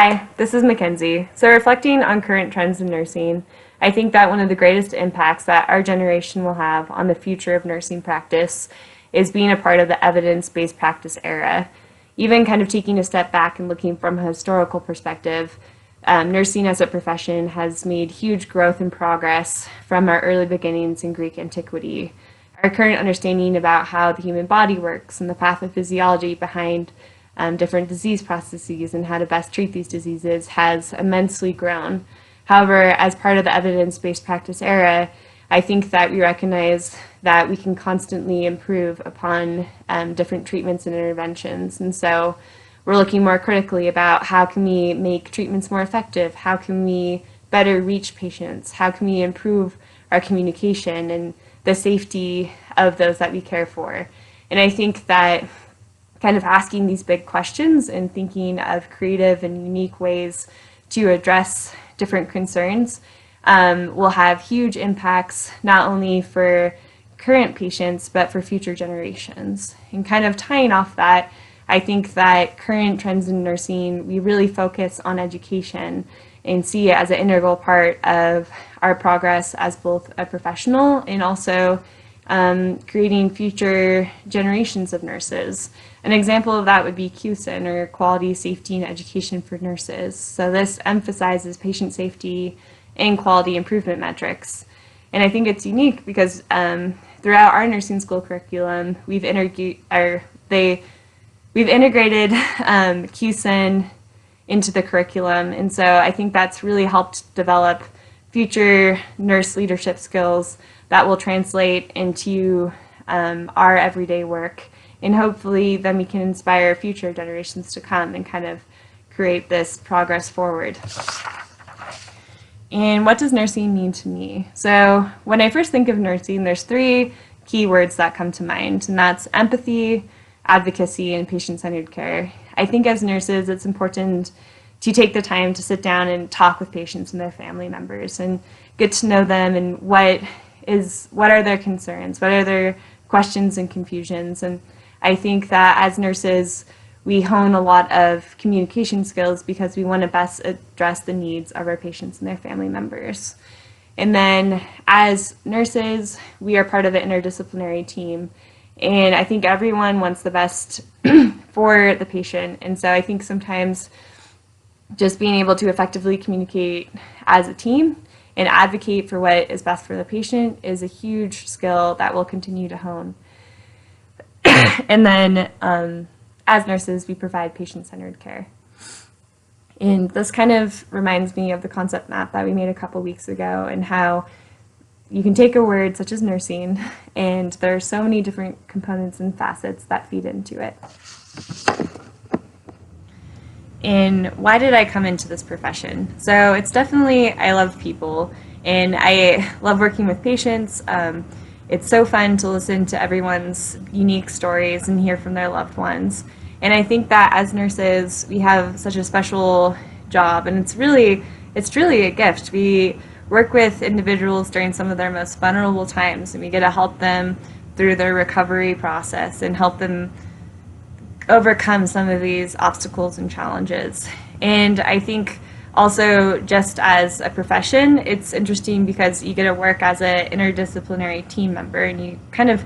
Hi, this is Mackenzie. So reflecting on current trends in nursing, I think that one of the greatest impacts that our generation will have on the future of nursing practice is being a part of the evidence-based practice era. Even kind of taking a step back and looking from a historical perspective, nursing as a profession has made huge growth and progress from our early beginnings in Greek antiquity. Our current understanding about how the human body works and the pathophysiology behind different disease processes and how to best treat these diseases has immensely grown. However, as part of the evidence-based practice era, I think that we recognize that we can constantly improve upon different treatments and interventions. And so we're looking more critically about how can we make treatments more effective, how can we better reach patients, how can we improve our communication and the safety of those that we care for. And I think that kind of asking these big questions and thinking of creative and unique ways to address different concerns will have huge impacts not only for current patients but for future generations. And kind of tying off that, I think that current trends in nursing, we really focus on education and see it as an integral part of our progress as both a professional and also creating future generations of nurses. An example of that would be QSIN, or Quality, Safety, and Education for Nurses. So this emphasizes patient safety and quality improvement metrics. And I think it's unique because throughout our nursing school curriculum, we've integrated QSIN into the curriculum. And so I think that's really helped develop future nurse leadership skills that will translate into our everyday work. And hopefully then we can inspire future generations to come and kind of create this progress forward. And what does nursing mean to me? So when I first think of nursing, there's three key words that come to mind, and that's empathy, advocacy, and patient-centered care. I think as nurses, it's important to take the time to sit down and talk with patients and their family members and get to know them and what are their concerns, what are their questions and confusions. And I think that as nurses, we hone a lot of communication skills because we want to best address the needs of our patients and their family members. And then as nurses, we are part of an interdisciplinary team. And I think everyone wants the best for the patient. And so I think sometimes just being able to effectively communicate as a team and advocate for what is best for the patient is a huge skill that we'll continue to hone. And then as nurses, we provide patient-centered care. And this kind of reminds me of the concept map that we made a couple weeks ago and how you can take a word such as nursing, and there are so many different components and facets that feed into it. And why did I come into this profession? So it's definitely, I love people, and I love working with patients. It's so fun to listen to everyone's unique stories and hear from their loved ones. And I think that as nurses, we have such a special job, and it's truly a gift. We work with individuals during some of their most vulnerable times, and we get to help them through their recovery process and help them overcome some of these obstacles and challenges. And I think also just as a profession, it's interesting because you get to work as an interdisciplinary team member and you kind of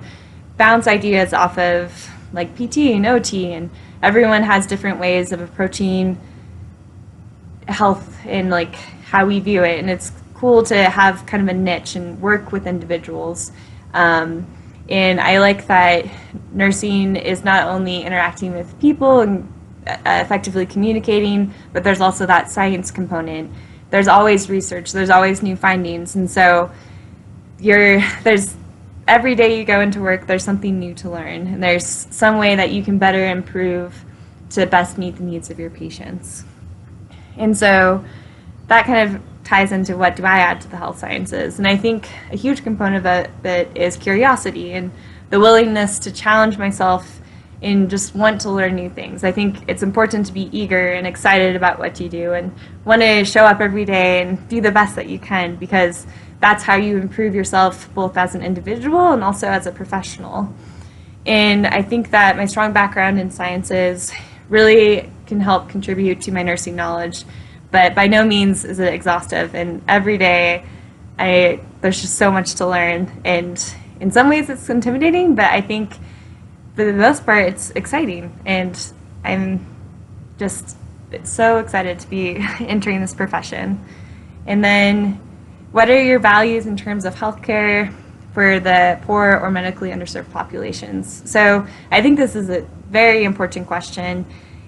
bounce ideas off of like PT and OT, and everyone has different ways of approaching health and like how we view it. And it's cool to have kind of a niche and work with individuals. And I like that nursing is not only interacting with people and effectively communicating, but there's also that science component. There's always research, there's always new findings, and so every day you go into work, there's something new to learn, and there's some way that you can better improve to best meet the needs of your patients. And so that kind of ties into what do I add to the health sciences. And I think a huge component of it is curiosity and the willingness to challenge myself and just want to learn new things. I think it's important to be eager and excited about what you do and want to show up every day and do the best that you can, because that's how you improve yourself both as an individual and also as a professional. And I think that my strong background in sciences really can help contribute to my nursing knowledge, but by no means is it exhaustive. And every day, there's just so much to learn, and in some ways it's intimidating, but I think for the most part it's exciting, and I'm just so excited to be entering this profession. And then, what are your values in terms of healthcare for the poor or medically underserved populations? So I think this is a very important question,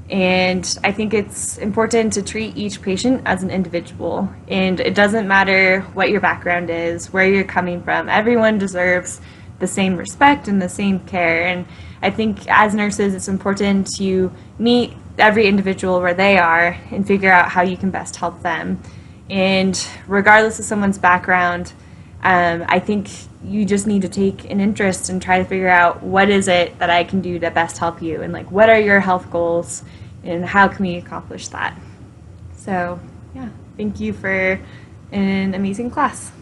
and I think it's important to treat each patient as an individual. And it doesn't matter what your background is, where you're coming from. Everyone deserves the same respect and the same care. And I think as nurses, it's important to meet every individual where they are and figure out how you can best help them. And regardless of someone's background, I think you just need to take an interest and try to figure out what is it that I can do to best help you, and like what are your health goals and how can we accomplish that. So yeah, thank you for an amazing class.